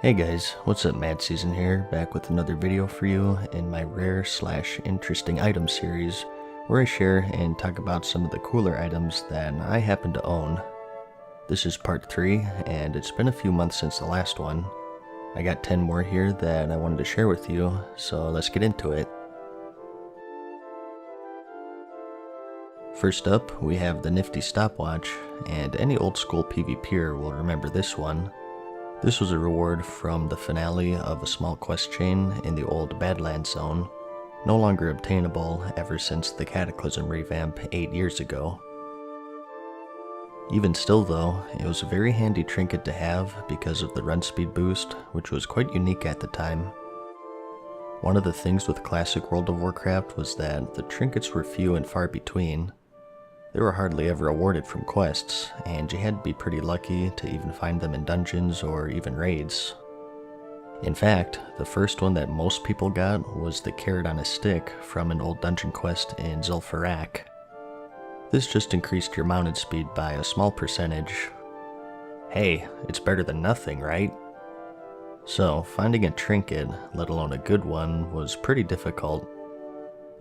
Hey guys, what's up? MadSeason here, back with another video for you in my rare/interesting item series, where I share and talk about some of the cooler items that I happen to own. This is part 3, and it's been a few months since the last one. I got 10 more here that I wanted to share with you, so let's get into it. First up, we have the Nifty Stopwatch, and any old school PvPer will remember this one. This was a reward from the finale of a small quest chain in the old Badlands zone, no longer obtainable ever since the Cataclysm revamp 8 years ago. Even still though, it was a very handy trinket to have because of the run speed boost, which was quite unique at the time. One of the things with classic World of Warcraft was that the trinkets were few and far between. They were hardly ever awarded from quests, and you had to be pretty lucky to even find them in dungeons or even raids. In fact, the first one that most people got was the carrot on a stick from an old dungeon quest in Zul'Farrak. This just increased your mounted speed by a small percentage. Hey, it's better than nothing, right? So, finding a trinket, let alone a good one, was pretty difficult.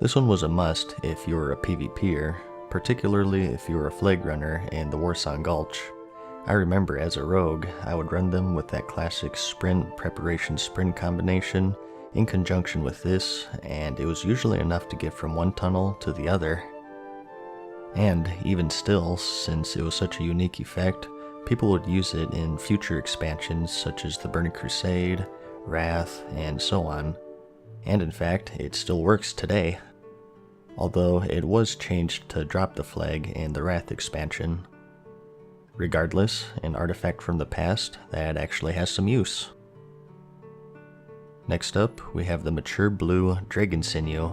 This one was a must if you were a PvPer, particularly if you were a flag runner in the Warsong Gulch. I remember as a rogue, I would run them with that classic sprint preparation sprint combination in conjunction with this, and it was usually enough to get from one tunnel to the other. And even still, since it was such a unique effect, people would use it in future expansions such as the Burning Crusade, Wrath, and so on. And in fact, it still works today. Although it was changed to drop the flag in the Wrath expansion. Regardless, an artifact from the past that actually has some use. Next up, we have the mature blue Dragon Sinew.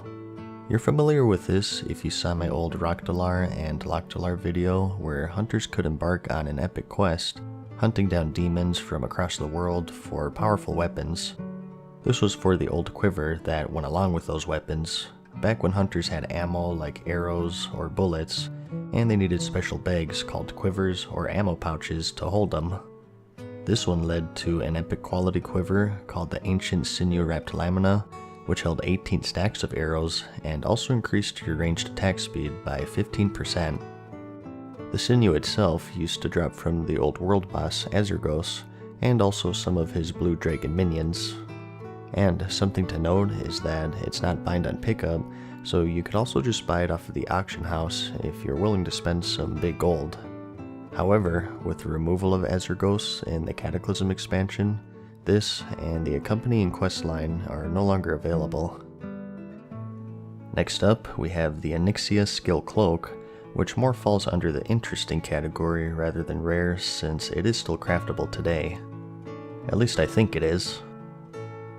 You're familiar with this if you saw my old Rockdalar and Lockdalar video where hunters could embark on an epic quest, hunting down demons from across the world for powerful weapons. This was for the old quiver that went along with those weapons, back when hunters had ammo like arrows or bullets, and they needed special bags called quivers or ammo pouches to hold them. This one led to an epic quality quiver called the Ancient Sinew Wrapped Lamina, which held 18 stacks of arrows and also increased your ranged attack speed by 15%. The sinew itself used to drop from the old world boss Azurgos, and also some of his blue dragon minions. And something to note is that it's not bind on pickup, so you could also just buy it off of the auction house if you're willing to spend some big gold. However, with the removal of Azurgos in the Cataclysm expansion, this and the accompanying quest line are no longer available. Next up, we have the Onyxia Skill Cloak, which more falls under the interesting category rather than rare since it is still craftable today. At least I think it is.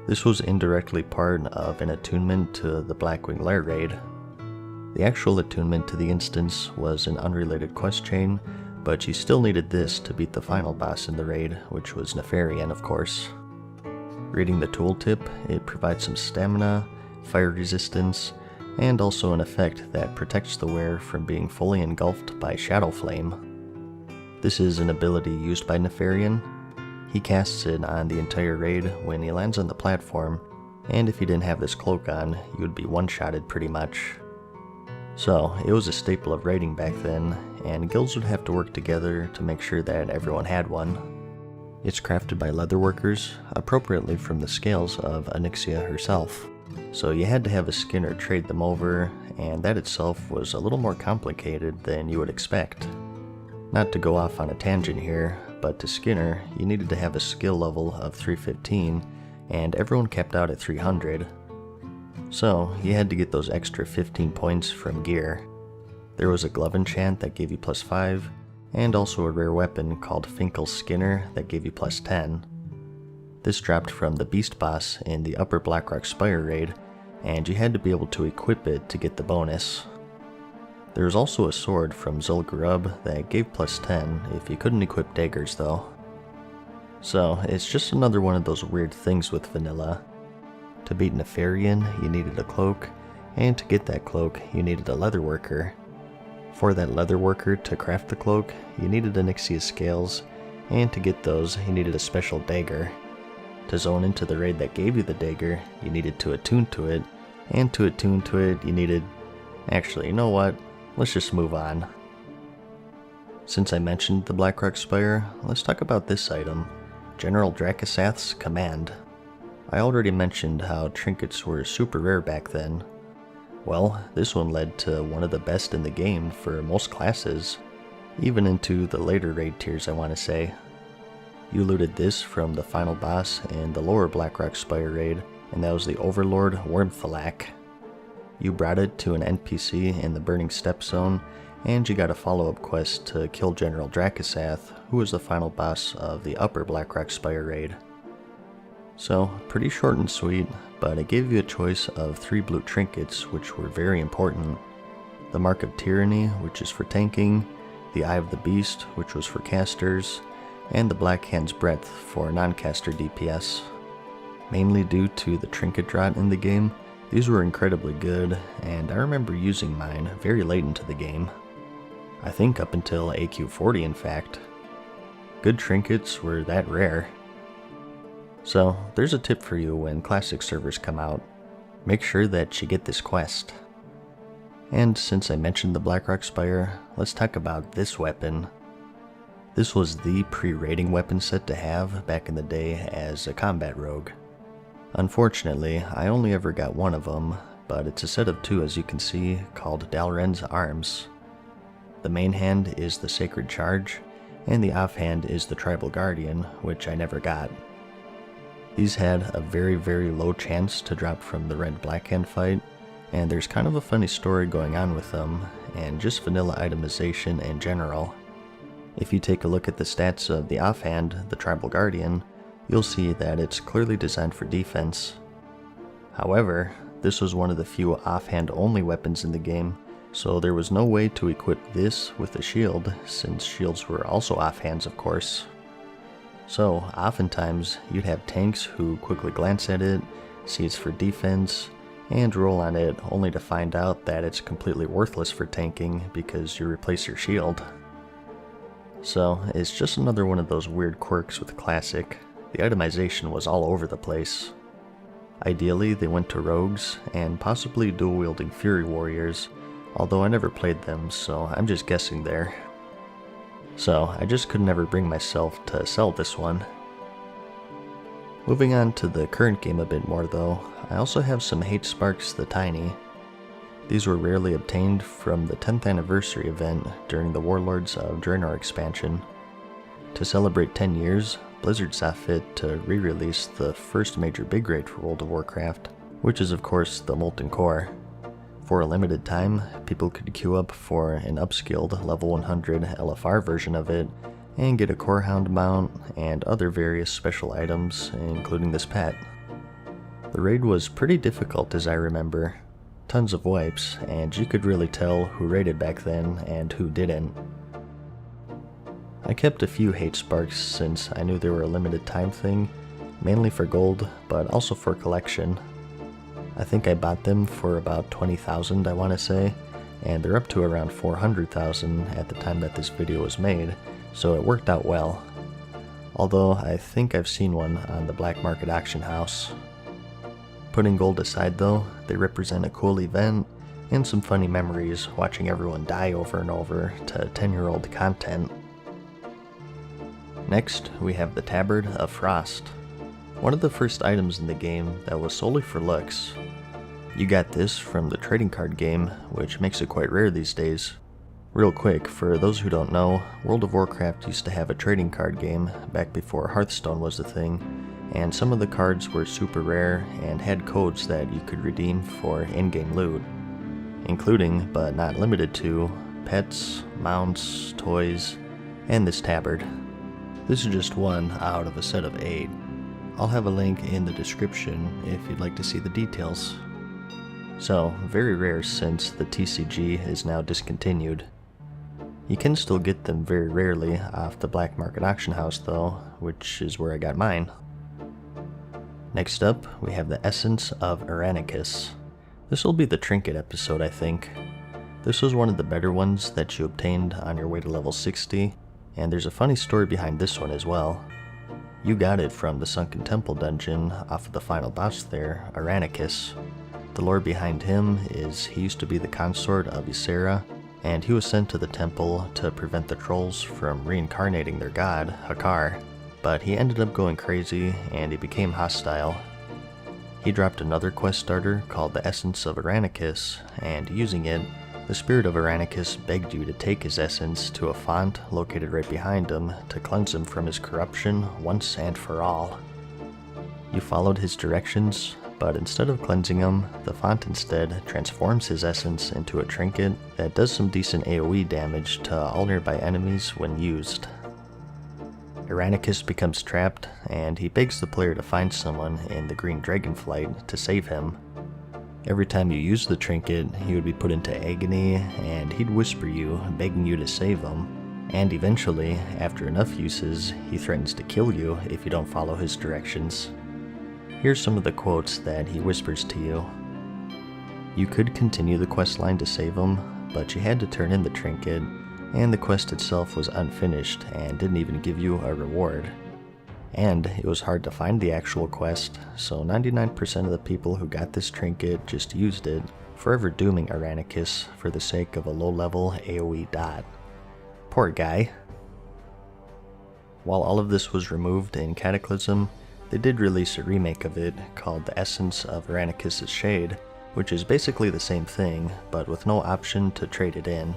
This was indirectly part of an attunement to the Blackwing Lair raid. The actual attunement to the instance was an unrelated quest chain, but you still needed this to beat the final boss in the raid, which was Nefarian, of course. Reading the tooltip, it provides some stamina, fire resistance, and also an effect that protects the wearer from being fully engulfed by Shadow Flame. This is an ability used by Nefarian. He casts it on the entire raid when he lands on the platform, and if you didn't have this cloak on, you would be one-shotted pretty much. So, it was a staple of raiding back then, and guilds would have to work together to make sure that everyone had one. It's crafted by leatherworkers, appropriately from the scales of Onyxia herself, so you had to have a skinner trade them over, and that itself was a little more complicated than you would expect. Not to go off on a tangent here, but to skinner, you needed to have a skill level of 315, and everyone capped out at 300. So, you had to get those extra 15 points from gear. There was a glove enchant that gave you plus 5, and also a rare weapon called Finkel's Skinner that gave you plus 10. This dropped from the Beast Boss in the Upper Blackrock Spire raid, and you had to be able to equip it to get the bonus. There was also a sword from Zul'Gurub that gave plus 10 if you couldn't equip daggers though. So, it's just another one of those weird things with vanilla. To beat Nefarian, you needed a cloak, and to get that cloak, you needed a leatherworker. For that leatherworker to craft the cloak, you needed Onyxia scales, and to get those, you needed a special dagger. To zone into the raid that gave you the dagger, you needed to attune to it, and to attune to it, you needed... Actually, you know what? Let's just move on. Since I mentioned the Blackrock Spire, let's talk about this item, General Drakk Command. I already mentioned how trinkets were super rare back then. Well, this one led to one of the best in the game for most classes, even into the later raid tiers I want to say. You looted this from the final boss in the lower Blackrock Spire raid, and that was the Overlord Wormthalak. You brought it to an NPC in the Burning Steppe Zone, and you got a follow-up quest to kill General Drakk, who was the final boss of the upper Blackrock Spire raid. So, pretty short and sweet, but it gave you a choice of 3 blue trinkets which were very important. The Mark of Tyranny, which is for tanking, the Eye of the Beast, which was for casters, and the Black Hand's Breadth for non-caster DPS. Mainly due to the trinket drought in the game, these were incredibly good, and I remember using mine very late into the game. I think up until AQ40 in fact. Good trinkets were that rare. So, there's a tip for you when classic servers come out. Make sure that you get this quest. And since I mentioned the Blackrock Spire, let's talk about this weapon. This was the pre-raiding weapon set to have back in the day as a combat rogue. Unfortunately, I only ever got one of them, but it's a set of 2 as you can see, called Dalren's Arms. The main hand is the Sacred Charge, and the offhand is the Tribal Guardian, which I never got. These had a very low chance to drop from the red-black hand fight, and there's kind of a funny story going on with them, and just vanilla itemization in general. If you take a look at the stats of the offhand, the Tribal Guardian, you'll see that it's clearly designed for defense. However, this was one of the few offhand only weapons in the game, so there was no way to equip this with a shield, since shields were also offhands of course. So, oftentimes, you'd have tanks who quickly glance at it, see it's for defense, and roll on it only to find out that it's completely worthless for tanking because you replace your shield. So, it's just another one of those weird quirks with Classic. The itemization was all over the place. Ideally, they went to rogues, and possibly dual-wielding Fury Warriors, although I never played them, so I'm just guessing there. So, I just could never bring myself to sell this one. Moving on to the current game a bit more though, I also have some Hate Sparks the Tiny. These were rarely obtained from the 10th anniversary event during the Warlords of Draenor expansion. To celebrate 10 years, Blizzard saw fit to re-release the first major big raid for World of Warcraft, which is of course the Molten Core. For a limited time, people could queue up for an upskilled level 100 LFR version of it, and get a Core Hound mount and other various special items, including this pet. The raid was pretty difficult as I remember. Tons of wipes, and you could really tell who raided back then and who didn't. I kept a few Hate Sparks since I knew they were a limited time thing, mainly for gold, but also for collection. I think I bought them for about 20,000 I want to say, and they're up to around 400,000 at the time that this video was made, so it worked out well. Although I think I've seen one on the black market auction house. Putting gold aside though, they represent a cool event and some funny memories watching everyone die over and over to 10-year-old content. Next, we have the Tabard of Frost. One of the first items in the game that was solely for looks. You got this from the trading card game, which makes it quite rare these days. Real quick, for those who don't know, World of Warcraft used to have a trading card game back before Hearthstone was the thing, and some of the cards were super rare and had codes that you could redeem for in-game loot, including, but not limited to, pets, mounts, toys, and this tabard. This is just one out of a set of 8. I'll have a link in the description if you'd like to see the details. So, very rare since the TCG is now discontinued. You can still get them very rarely off the black market auction house though, which is where I got mine. Next up, we have the Essence of Eranikus. This will be the trinket episode I think. This was one of the better ones that you obtained on your way to level 60, and there's a funny story behind this one as well. You got it from the Sunken Temple dungeon off of the final boss there, Eranikus. The lore behind him is he used to be the consort of Ysera, and he was sent to the temple to prevent the trolls from reincarnating their god, Hakar, but he ended up going crazy and he became hostile. He dropped another quest starter called the Essence of Eranikus, and using it, the spirit of Eranikus begged you to take his essence to a font located right behind him to cleanse him from his corruption once and for all. You followed his directions, but instead of cleansing him, the font instead transforms his essence into a trinket that does some decent AoE damage to all nearby enemies when used. Eranikus becomes trapped, and he begs the player to find someone in the Green Dragonflight to save him. Every time you use the trinket, he would be put into agony, and he'd whisper you, begging you to save him, and eventually, after enough uses, he threatens to kill you if you don't follow his directions. Here's some of the quotes that he whispers to you. You could continue the questline to save him, but you had to turn in the trinket, and the quest itself was unfinished and didn't even give you a reward. And it was hard to find the actual quest, so 99% of the people who got this trinket just used it, forever dooming Eranikus for the sake of a low-level AoE dot. Poor guy. While all of this was removed in Cataclysm, they did release a remake of it called The Essence of Eranikus' Shade, which is basically the same thing, but with no option to trade it in.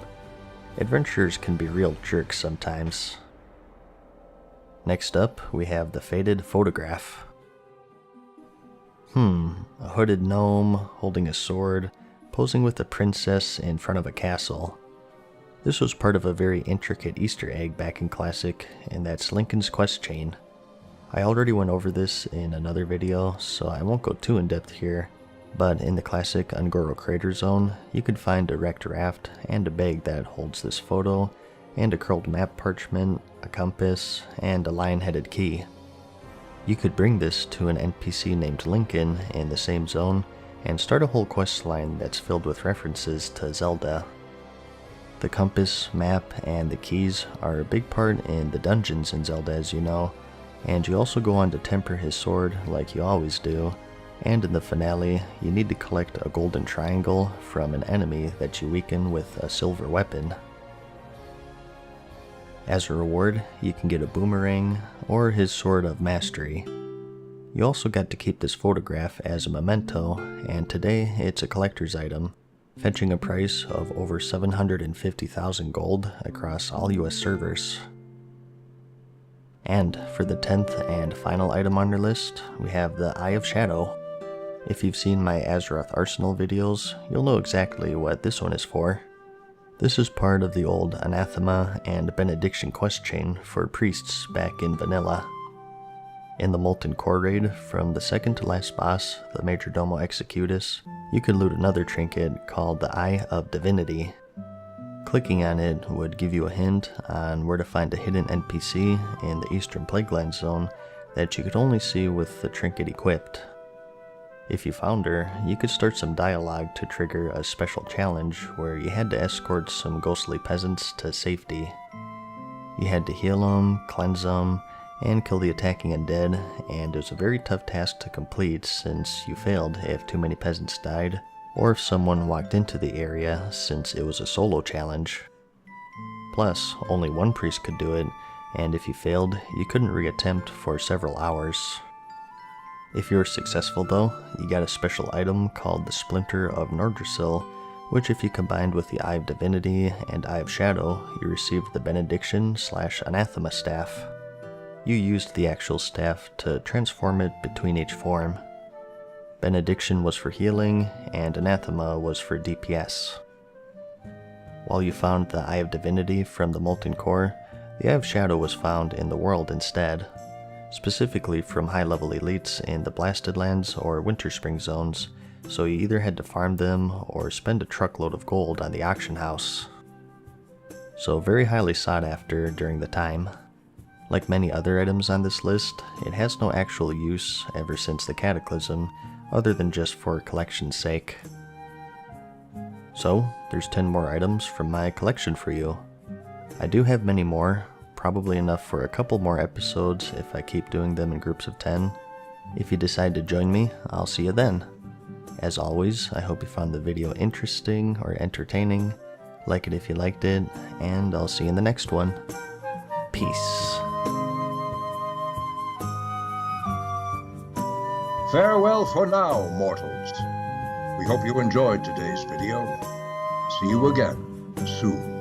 Adventurers can be real jerks sometimes. Next up, we have the Faded Photograph. A hooded gnome, holding a sword, posing with a princess in front of a castle. This was part of a very intricate Easter egg back in Classic, and that's Lincoln's quest chain. I already went over this in another video, so I won't go too in depth here, but in the classic Ungoro Crater Zone, you could find a wrecked raft and a bag that holds this photo, and a curled map parchment, a compass, and a lion-headed key. You could bring this to an NPC named Lincoln in the same zone, and start a whole quest line that's filled with references to Zelda. The compass, map, and the keys are a big part in the dungeons in Zelda, as you know, and you also go on to temper his sword like you always do, and in the finale, you need to collect a golden triangle from an enemy that you weaken with a silver weapon. As a reward, you can get a boomerang or his Sword of Mastery. You also got to keep this photograph as a memento, and today it's a collector's item, fetching a price of over 750,000 gold across all US servers. And for the 10th and final item on your list, we have the Eye of Shadow. If you've seen my Azeroth Arsenal videos, you'll know exactly what this one is for. This is part of the old Anathema and Benediction quest chain for priests back in vanilla. In the Molten Core raid, from the second to last boss, the Majordomo Executus, you could loot another trinket called the Eye of Divinity. Clicking on it would give you a hint on where to find a hidden NPC in the Eastern Plagueland zone that you could only see with the trinket equipped. If you found her, you could start some dialogue to trigger a special challenge where you had to escort some ghostly peasants to safety. You had to heal them, cleanse them, and kill the attacking undead, and it was a very tough task to complete since you failed if too many peasants died, or if someone walked into the area since it was a solo challenge. Plus, only one priest could do it, and if you failed, you couldn't reattempt for several hours. If you were successful though, you got a special item called the Splinter of Nordrassil, which if you combined with the Eye of Divinity and Eye of Shadow, you received the Benediction/Anathema staff. You used the actual staff to transform it between each form. Benediction was for healing, and Anathema was for DPS. While you found the Eye of Divinity from the Molten Core, the Eye of Shadow was found in the world instead, specifically from high-level elites in the Blasted Lands or Winterspring zones, so you either had to farm them or spend a truckload of gold on the auction house. So very highly sought after during the time. Like many other items on this list, it has no actual use ever since the Cataclysm, other than just for collection's sake. So, there's 10 more items from my collection for you. I do have many more, probably enough for a couple more episodes if I keep doing them in groups of 10. If you decide to join me, I'll see you then. As always, I hope you found the video interesting or entertaining. Like it if you liked it, and I'll see you in the next one. Peace. Farewell for now, mortals. We hope you enjoyed today's video. See you again soon.